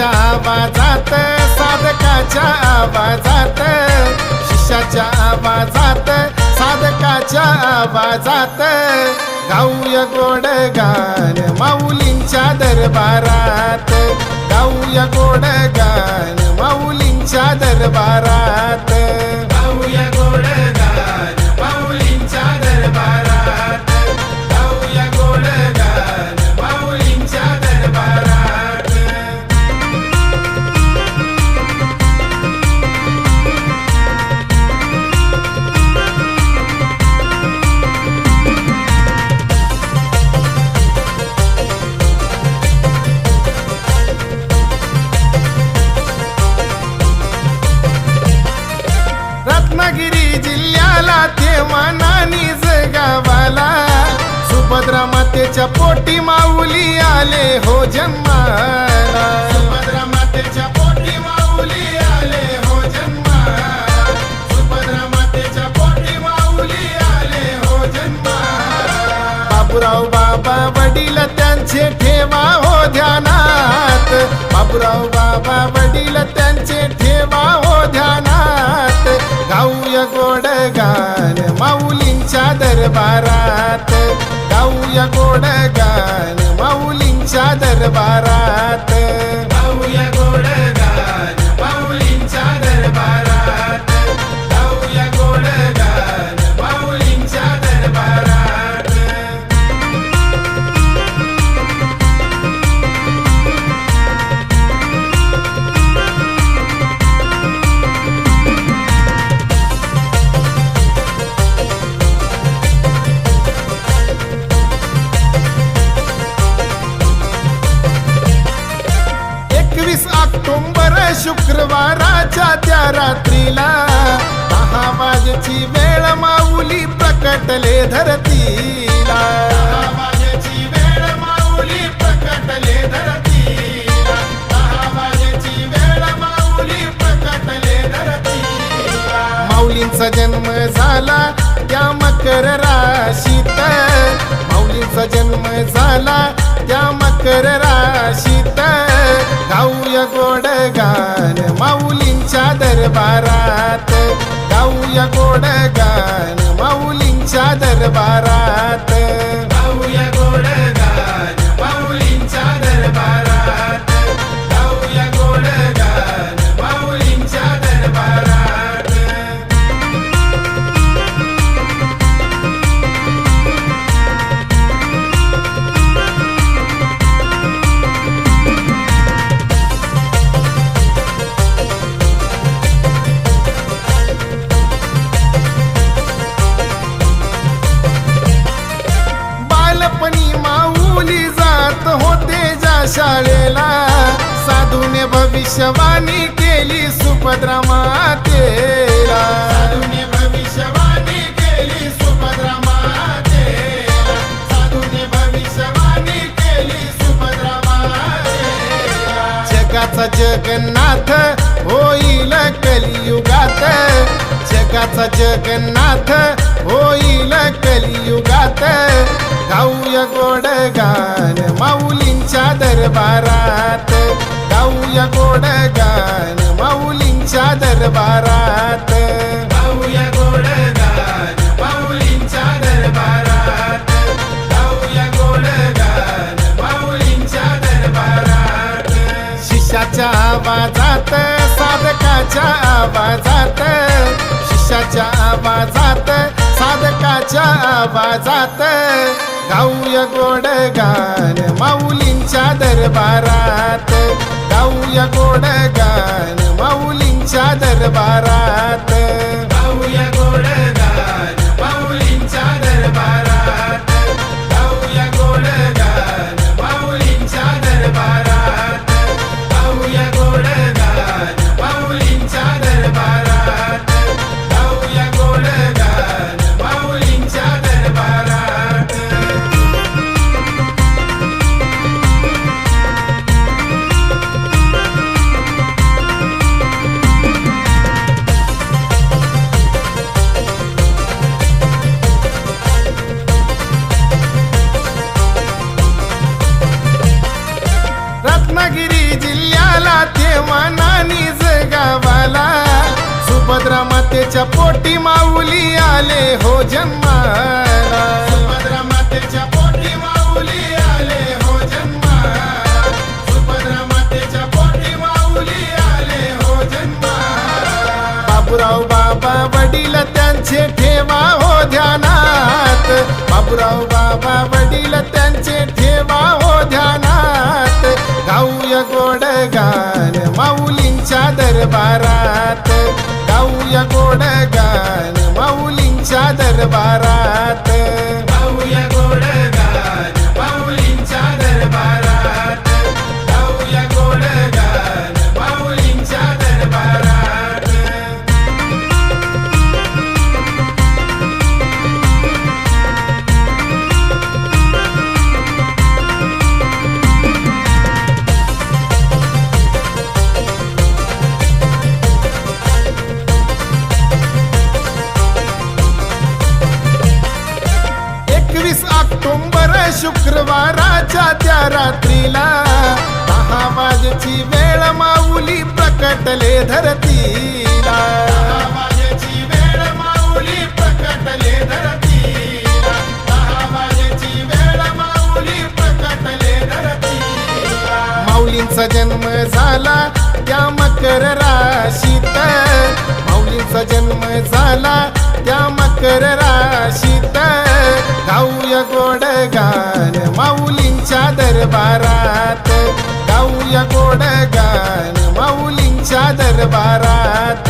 शिष्याच्या आवाजात, साधकाच्या आवाजात, शिष्याच्या आवाजात, साधकाच्या आवाजात गाऊया गोड गान माऊलींच्या दरबारात, गाऊया गोड गान माऊलींच्या दरबारात, गाऊया गोड गान माऊलींच्या दरबारात, गाऊया गोड गान माऊलींच्या दरबारात. रत्नागिरी जिल्ह्याला तेव्हा नानीज गावाला सुभद्रा मातेच्या पोटी माऊली आले हो जन्माला, सुभद्रा मातेच्या पोटी माऊली आले हो जन्माला, सुभद्रा मातेच्या पोटी माऊली आले हो जन्माला. बाबूराव बाबा वडील त्यांचे ठेवा हो ध्यानात, बाबूराव बाबा वडील त्यांचे ठेवा हो ध्यानात, गाऊया गोड गान माऊलींच्या दरबारात, गाऊया गोड गान माऊलींच्या दरबारात, गाऊया गोड गान माऊलींच्या दरबारात, गाऊया गोड गान माऊलींच्या दरबारात. ऑक्टोबर शुक्रवाराच्या त्या रात्रीला 10 वाजेची वेळ माऊली प्रकटले धरतीला, 10 वाजेची वेळ माऊली प्रकटले धरतीला, 10 वाजेची वेळ माऊली प्रकटले धरतीला. माऊलींचा जन्म झाला त्या मकर राशीत, माऊलींचा जन्म झाला त्या मकर राशीत, गाऊया गोड गान माऊलींच्या दरबारात, गाऊया गोड गान माऊलींच्या दरबारात, गाऊया गोड गान माऊलींच्या दरबारात, गाऊया गोड गान माऊलींच्या दरबारात. माऊली जात होते ज्या शाळेला, साधूने भविष्यवाणी केली सुभद्रा मातेला, साधूने भविष्यवाणी केली सुभद्रा मातेला, साधूने भविष्यवाणी केली सुभद्रा मातेला. जगाचा जगन्नाथ होईल कलियुगात, जगाचा जगन्नाथ होईल कलियुगात, गाऊया गोड गान माऊलींच्या दरबारात, गाऊया गोड गान माऊलींच्या दरबारात, गाऊया गोड गान माऊलींच्या दरबारात, गाऊया गोड गान माऊलींच्या दरबारात. शिष्याच्या आवाजात, साधकाच्या आवाजात, शिष्याच्या आवाजात, साधकाच्या आवाजात गाऊया गोड गान माऊलींच्या दरबारात, गाऊया गोड गान माऊलींच्या दरबारात, गाऊया गोड गान माऊलींच्या दरबारात, गाऊया गोड गान माऊलींच्या दरबारात, गाऊया गोड गान माऊलींच्या दरबारात, गाऊया गोड गान माऊलींच्या दरबारात. मातेच्या पोटी माऊली आले हो जन्माला, सुभद्रा मातेच्या पोटी माऊली आले हो जन्माला, सुभद्रा मातेच्या पोटी माऊली आले हो जन्माला. बाबूराव बाबा वडील त्यांचे ठेवा हो ध्यानात, बाबूराव बाबा वडील त्यांचे ठेवा हो ध्यानात. गाऊया गोड गान माऊलींच्या दरबारात, गाऊया गोड गान माऊलींच्या दरबारात, गाऊया गोड गान माऊलींच्या दरबारात, गाऊया गोड गान माऊलींच्या दरबारात. ऑक्टोबर शुक्रवाराच्या त्या रात्रीला 10 वाजेची वेळ माऊली प्रकटले धरतीला, 10 वाजेची वेळ माऊली प्रकटले धरतीला, 10 वाजेची वेळ माऊली प्रकटले धरतीला. माऊलींचा जन्म झाला त्या मकर राशीत, माऊलींचा जन्म झाला त्या मकर राशीत. गाऊया गोड गान माऊलींच्या दरबारात, गाऊया गोड गान माऊलींच्या दरबारात.